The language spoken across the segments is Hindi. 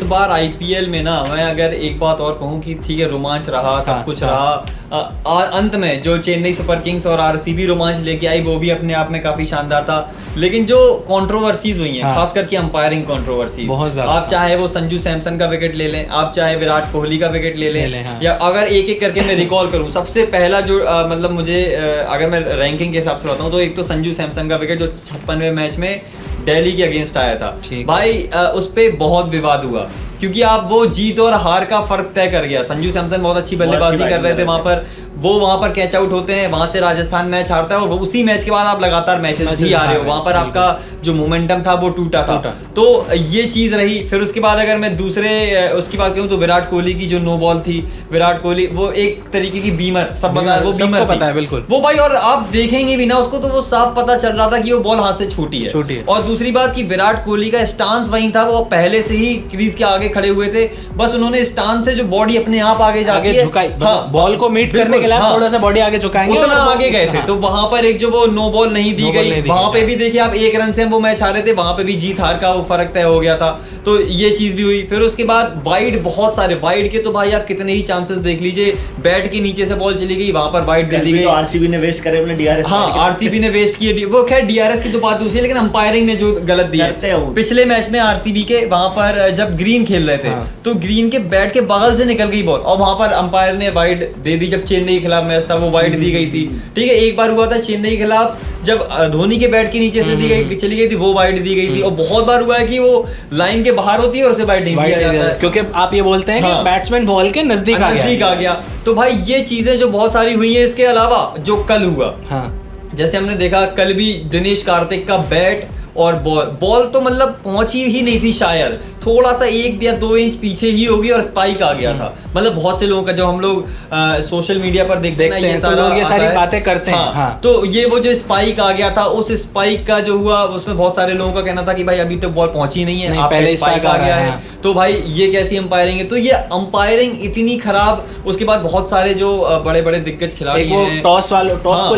बार आईपीएल में ना, मैं अगर एक बात और कहूँ कि ठीक है रोमांच रहा, सब कुछ रहा, और अंत में जो चेन्नई सुपर किंग्स और आरसीबी रोमांच लेके आई वो भी अपने आप में काफी शानदार था, लेकिन जो कंट्रोवर्सीज हुई हैं, खास करके अंपायरिंग कंट्रोवर्सीज, आप चाहे वो संजू सैमसन का विकेट ले लें, आप चाहे विराट कोहली का विकेट ले लें, या अगर एक एक करके मैं रिकॉल करूं, सबसे पहला जो मतलब मुझे अगर मैं रैंकिंग के हिसाब से बताऊं तो एक तो संजू सैमसन का विकेट जो 56वें मैच में दिल्ली के अगेंस्ट आया था भाई, उस पे बहुत विवाद हुआ क्योंकि आप वो जीत और हार का फर्क तय कर गया। संजू सैमसन बहुत अच्छी बल्लेबाजी कर रहे थे वहां पर, वो वहां पर कैच आउट होते हैं, वहां से राजस्थान मैच हारता है और उसी मैच के बाद आप लगातार मैचेस जी आ रहे हो, वहां पर आपका जो मोमेंटम था वो टूटा था। तो ये चीज रही। फिर उसके बाद अगर मैं दूसरे उसकी बात करूं तो विराट कोहली की जो नो बॉल थी, विराट कोहली वो एक तरीके की बीमर, सब पता है वो बीमर पता है बिल्कुल वो भाई, और आप देखेंगे भी ना उसको तो वो साफ पता चल रहा था कि वो बॉल हाथ से छूटी है। और दूसरी बात कि विराट कोहली का स्टांस वही था, वो पहले से ही क्रीज के आगे खड़े हुए थे, बस उन्होंने स्टांस से जो बॉडी अपने आप आगे जाके झुकाई, बॉल को मीट करने के लिए थोड़ा सा बॉडी आगे झुकाएंगे, उतना आगे गए थे। तो वहां पर एक जो वो नो बॉल नहीं दी गई, वहां पे भी देखिए आप 1 रन से वो मैच हारे थे, वहां पे भी जीत हार का वो फर्क तय हो गया था। तो ये चीज भी हुई। फिर उसके बाद वाइड, बहुत सारे वाइड के तो भाई आप कितने ही चांसेस देख लीजिए, बैट के नीचे से बॉल चली गई, वहां पर वाइड दे दी गई। आरसीबी ने वेस्ट करे अपने डीआरएस। हाँ, आरसीबी ने वेस्ट किए, वो खैर डीआरएस की तो बात दूसरी है, लेकिन अंपायरिंग ने जो गलत दिया पिछले मैच में आरसीबी के, वहां पर जब ग्रीन खेल रहे थे तो ग्रीन के बैट के बगल से निकल गई बॉल और वहां पर अंपायर ने वाइड दे दी। जब चेन्नई के खिलाफ मैच था वो वाइड दी गई थी, ठीक है। एक बार हुआ था चेन्नई के खिलाफ जब धोनी के बैट के नीचे से दी गई चली गई थी, वो वाइड दी गई थी। और बहुत बार हुआ है कि वो लाइन के बाहर होती है और उसे वाइड नहीं दिया जाता है, क्योंकि आप ये बोलते हैं कि बैट्समैन बॉल के नजदीक आ गया। तो भाई ये चीजें जो बहुत सारी हुई है, इसके अलावा जो कल हुआ, जैसे हमने देखा कल भी दिनेश कार्तिक का बैट और बॉल तो मतलब पहुंची ही नहीं थी, शायद थोड़ा सा 1 या 2 इंच पीछे ही होगी और स्पाइक आ गया था। मतलब बहुत से लोगों का, जो हम लोग सोशल मीडिया पर देखते हैं ना, ये सारी बातें करते हैं। हाँ। तो ये वो जो स्पाइक आ गया था, उस स्पाइक का जो हुआ उसमें बहुत सारे लोगों का कहना था कि भाई अभी तक बॉल पहुंची नहीं है, पहले स्पाइक आ गया है। तो भाई ये कैसी अंपायरिंग है? तो ये अंपायरिंग इतनी खराब। उसके बाद बहुत सारे जो बड़े बड़े दिग्गज खिलाड़ी हैं, टॉस को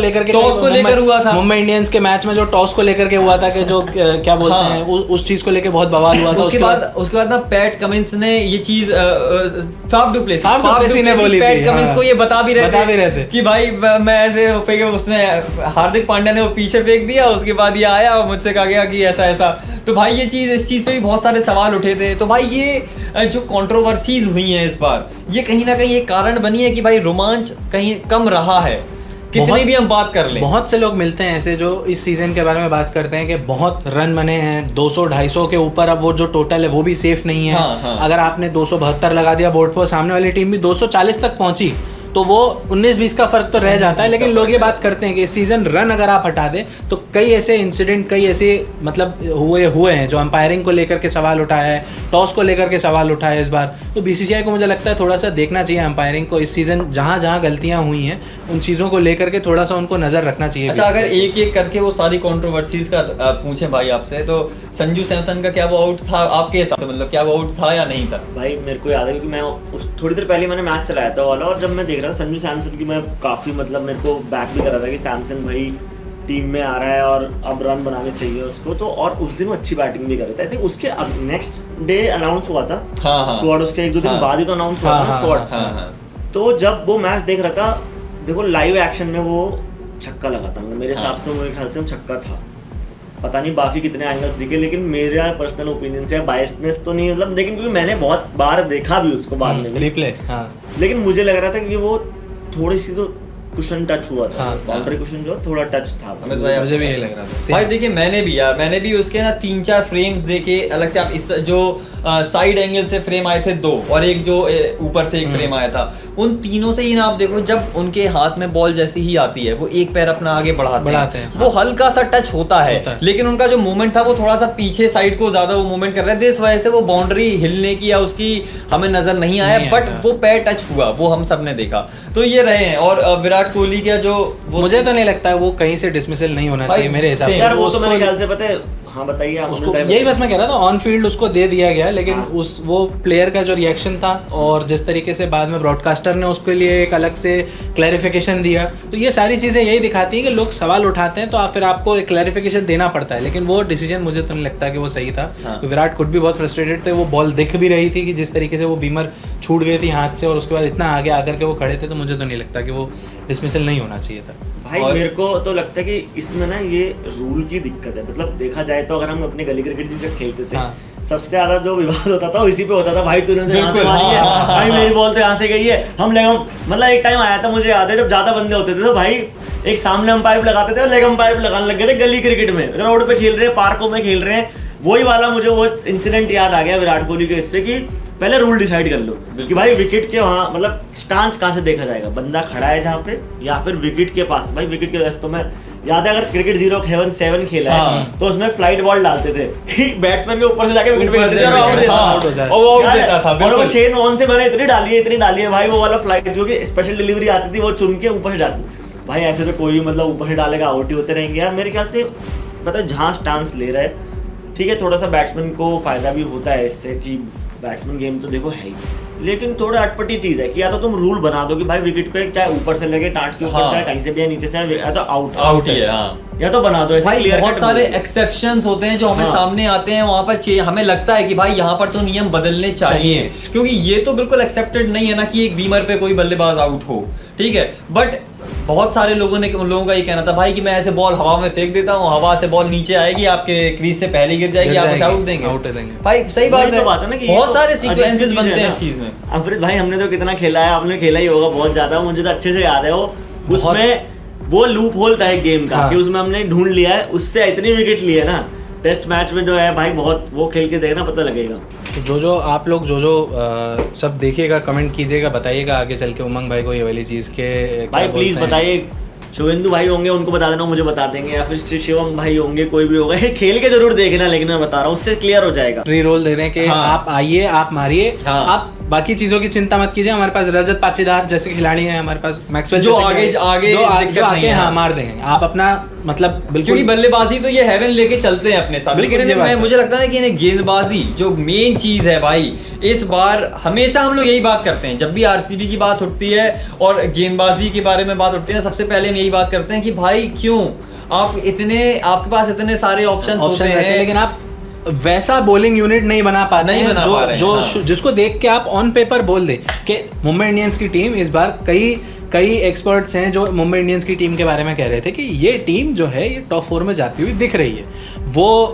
लेकर हुआ था मुंबई इंडियंस के मैच में, जो टॉस को लेकर के हुआ था कि जो क्या बोलते हैं उस चीज को लेकर बहुत बवाल हुआ था। उसके बाद ना पैट कमिंस ने ये चीज फाफ डुप्लेसी ने बोली, पैट कमिंस को ये बता भी रहे थे कि भाई मैं ऐसे फेंके, उसने हार्दिक पांड्या ने वो पीछे फेंक दिया, उसके बाद ये आया और मुझसे कहा गया कि ऐसा ऐसा। तो भाई ये चीज, इस चीज पे भी बहुत सारे सवाल उठे थे। तो भाई ये जो कंट्रोवर्सीज हुई हैं इस बार, ये कहीं ना कहीं एक कारण बनी है कि भाई रोमांच कहीं कम रहा है, कितनी भी हम बात कर लें। बहुत से लोग मिलते हैं ऐसे जो इस सीजन के बारे में बात करते हैं कि बहुत रन बने हैं, 200-250 के ऊपर, अब वो जो टोटल है वो भी सेफ नहीं है। अगर आपने 272 लगा दिया बोर्ड पर, सामने वाली टीम भी 240 तक पहुंची, तो वो 19-20 का फर्क तो रह जाता है। लेकिन लोग ये बात करते हैं कि इस सीजन रन अगर आप हटा दें तो कई ऐसे इंसिडेंट, कई ऐसे मतलब हुए हैं जो अंपायरिंग को लेकर के सवाल उठाया है, टॉस को लेकर के सवाल उठाया है इस बार। तो बीसीसीआई को मुझे लगता है थोड़ा सा देखना चाहिए अंपायरिंग को इस सीजन, जहाँ गलतियाँ हुई हैं उन चीज़ों को लेकर के थोड़ा सा उनको नजर रखना चाहिए। अच्छा, अगर एक एक करके वो सारी कॉन्ट्रोवर्सीज का पूछे भाई आपसे, तो संजू सैमसन का क्या वो आउट था आपके हिसाब से? मतलब क्या वो आउट था या नहीं था? भाई मेरे को याद है क्योंकि मैं थोड़ी देर पहले मैंने मैच चलाया था वाला, और जब मैं देख रहा था संजू सैमसन की, मैं काफ़ी मतलब मेरे को बैक भी कर रहा था कि सैमसन भाई टीम में आ रहा है और अब रन बनाने चाहिए उसको। तो और उस दिन वो अच्छी बैटिंग भी कर रहा था। आई थिंक उसके नेक्स्ट डे अनाउंस हुआ था स्क्वाड, उसके 1-2 दिन बाद ही तो अनाउंस हुआ था स्क्वाड। तो जब वो मैच देख रहा था, देखो लाइव एक्शन में वो छक्का लगा था, मेरे हिसाब से मेरे ख्याल से वो छक्का था। पता नहीं बाकी कितने एंगल्स दिखे, लेकिन मेरा पर्सनल ओपिनियन से बायसनेस तो नहीं, मतलब लेकिन क्योंकि मैंने बहुत बार देखा भी उसको बाद में रिप्ले, लेकिन मुझे लग रहा था कि वो थोड़ी सी तो कुशन टच हुआ था, बाउंड्री कुशन जो थोड़ा टच था। मुझे भी यही लग रहा था भाई। देखिए मैंने भी उसके ना 3-4 फ्रेम्स देखे अलग से। आप इस जो साइड एंगल से फ्रेम आए थे 2 और एक जो ऊपर से एक फ्रेम आया था, उन तीनों से ही ना आप देखो, जब उनके हाथ में बॉल जैसी ही आती है वो एक पैर अपना आगे बढ़ाते हैं। वो हल्का सा टच होता है, लेकिन उनका जो मूवमेंट था वो थोड़ा सा पीछे साइड को ज्यादा वो मूवमेंट कर रहे थे, इस वजह से वो बाउंड्री हिलने की या उसकी हमें नजर नहीं आया, बट वो पैर टच हुआ, वो हम सब ने देखा। तो ये रहे हैं। और विराट कोहली का जो, मुझे तो नहीं लगता है वो कहीं से डिसमिसल नहीं होना चाहिए मेरे हिसाब से। वो तो मेरे ख्याल से पता है हाँ बताइए आप। उसको यही बस मैं कह रहा था, ऑन फील्ड उसको दे दिया गया, लेकिन उस वो प्लेयर का जो रिएक्शन था और जिस तरीके से बाद में ब्रॉडकास्टर ने उसके लिए एक अलग से क्लैरिफिकेशन दिया, तो ये सारी चीज़ें यही दिखाती हैं कि लोग सवाल उठाते हैं तो फिर आपको एक क्लैरिफिकेशन देना पड़ता है। लेकिन वो डिसीजन मुझे तो नहीं लगता कि वो सही था। तो विराट खुद भी बहुत फ्रस्ट्रेटेड थे, वो बॉल दिख भी रही थी कि जिस तरीके से वो बीमर छूट गई थी हाथ से और उसके बाद इतना आगे आकर के वो खड़े थे, तो मुझे तो नहीं लगता कि वो डिसमिसल नहीं होना चाहिए था। भाई मेरे को तो लगता है कि इसमें ना ये रूल की दिक्कत है। मतलब देखा जाए तो अगर हम अपने गली क्रिकेट जब खेलते थे, सबसे ज्यादा जो विवाद होता था इसी पे होता था, भाई तूने तो यहाँ से मारी है, भाई मेरी बॉल तो यहाँ से गई है, हम लेग मतलब एक टाइम आया था मुझे याद है जब ज्यादा बंदे होते थे तो भाई एक सामने अंपायर लगाते थे और लेग अंपायर लगाने लग गए थे गली क्रिकेट में। रोड पे खेल रहे हैं, पार्कों में खेल रहे हैं, वही वाला मुझे वो इंसिडेंट याद आ गया विराट कोहली के इससे कि पहले रूल डिसाइड कर लो कि भाई विकेट के वहाँ मतलब स्टांस कहाँ से देखा जाएगा, बंदा खड़ा है जहाँ पे या फिर विकेट के पास। भाई विकेट के पास तो मैं याद है अगर क्रिकेट 0-7 खेला है तो उसमें फ्लाइट बॉल डालते थे कि बैट्समैन के ऊपर से जाके विकेट पे गिरते थे और आउट देता था। और वो शेन वॉर्न से मैंने इतनी डाली है भाई, वो वाला फ्लाइट जो कि स्पेशल डिलीवरी आती थी वो चुन के ऊपर से जाती। भाई ऐसे तो कोई मतलब ऊपर से डालेगा आउट ही होते रहेंगे यार। मेरे ख्याल से मतलब जहाँ स्टांस ले रहा है ठीक है, थोड़ा सा बैट्समैन को फायदा भी होता है इससे कि बैट्समैन गेम तो देखो है ही, लेकिन थोड़ा अटपटी चीज है कि या तो तुम रूल बना दो कि भाई विकेट पे चाहे ऊपर से लगे टाट के ऊपर चाहे कहीं से भी या नीचे से या तो आउट ही है, या तो बना दो ऐसे क्लियर। बहुत सारे एक्सेप्शंस होते हैं जो हमें सामने आते हैं, वहां पर हमें लगता है कि भाई यहाँ पर तो नियम बदलने चाहिए, क्योंकि ये तो बिल्कुल एक्सेप्टेड नहीं है ना कि एक बीमर पे कोई बल्लेबाज आउट हो, ठीक है। बट बहुत सारे लोगों का ये कहना था भाई कि मैं ऐसे बॉल हवा में फेंक देता हूँ, हवा से बॉल नीचे आएगी, आपके क्रीज से पहले गिर जाएगी, आप उसे आउट देंगे। भाई सही बात है ना कि बहुत सारे सीक्वेंसेस बनते हैं इस चीज में। अमृत भाई हमने तो कितना खेला है, आपने खेला ही होगा बहुत ज्यादा, मुझे तो अच्छे से याद है वो उसमें वो लूप होल था एक गेम का कि उसमें हमने ढूंढ लिया है, उससे इतनी विकेट ली है ना टेस्ट मैच में जो है भाई, बहुत वो खेल के देखना पता लगेगा। जो आप लोग जो सब देखिएगा, कमेंट कीजिएगा, बताइएगा आगे चल के उमंग भाई को ये वाली चीज़ के भाई प्लीज बताइए। शुभेंदु भाई होंगे उनको बता देना, मुझे बता देंगे, या फिर शिवम भाई होंगे, कोई भी होगा, खेल के जरूर देखना, लेकिन मैं बता रहा हूँ उससे क्लियर हो जाएगा। फ्री रोल दे दें कि आप आइए, आप मारिए, आप बाकी चीजों की चिंता मत कीजिए। हमारे पास रजत पाटीदार जैसे खिलाड़ी हैं, हमारे पास मैक्सवेल जो आगे मार देंगे। आप अपना मतलब बिल्कुल, क्योंकि बल्लेबाजी तो ये हेवन लेके चलते हैं अपने साथ, लेकिन मुझे लगता है कि इन्हें गेंदबाजी जो मेन चीज है भाई, इस बार हमेशा हम लोग यही बात करते हैं जब भी आरसीबी की बात उठती है और गेंदबाजी के बारे में बात उठती है ना, सबसे पहले हम यही बात करते हैं कि भाई क्यों आपके पास इतने सारे ऑप्शन होते हैं, लेकिन आप वैसा बॉलिंग यूनिट नहीं बना पाते हैं जो जिसको देख के आप ऑन पेपर बोल दे कि मुंबई इंडियंस की टीम इस बार कई एक्सपर्ट्स हैं जो मुंबई इंडियंस की टीम के बारे में कह रहे थे कि ये टीम जो है ये टॉप 4 में जाती हुई दिख रही है। वो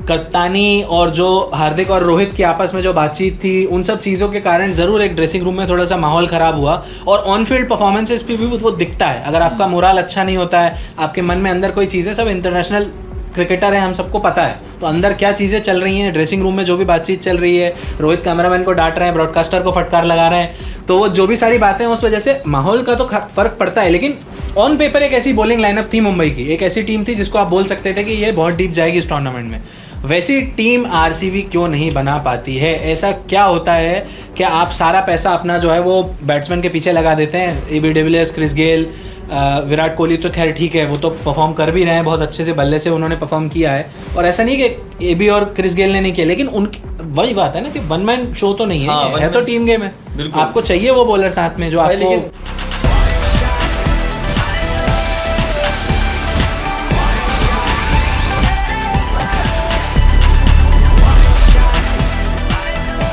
कप्तानी और जो हार्दिक और रोहित की आपस में जो बातचीत थी, उन सब चीज़ों के कारण ज़रूर एक ड्रेसिंग रूम में थोड़ा सा माहौल ख़राब हुआ और ऑन फील्ड परफॉर्मेंसेस पे भी वो दिखता है। अगर आपका मोराल अच्छा नहीं होता है, आपके मन में अंदर कोई चीज़ें, सब इंटरनेशनल क्रिकेटर है, हम सबको पता है, तो अंदर क्या चीज़ें चल रही हैं, ड्रेसिंग रूम में जो भी बातचीत चल रही है, रोहित कैमरामैन को डांट रहे हैं, ब्रॉडकास्टर को फटकार लगा रहे हैं, तो वो जो भी सारी बातें हैं उस वजह से माहौल का तो फ़र्क पड़ता है। लेकिन ऑन पेपर एक ऐसी बॉलिंग लाइनअप थी मुंबई की, एक ऐसी टीम थी जिसको आप बोल सकते थे कि ये बहुत डीप जाएगी इस टूर्नामेंट में। वैसी टीम आरसीबी क्यों नहीं बना पाती है? ऐसा क्या होता है कि आप सारा पैसा अपना जो है वो बैट्समैन के पीछे लगा देते हैं? AB de Villiers, Chris Gayle, Virat Kohli तो खैर ठीक है, वो तो परफॉर्म कर भी रहे हैं, बहुत अच्छे से बल्ले से उन्होंने परफॉर्म किया है, और ऐसा नहीं कि एबी और क्रिस गेल ने नहीं किया, लेकिन उनकी वही बात है ना कि वन मैन शो तो नहीं है, है तो टीम गेम है, आपको चाहिए वो बॉलर साथ में जो आपको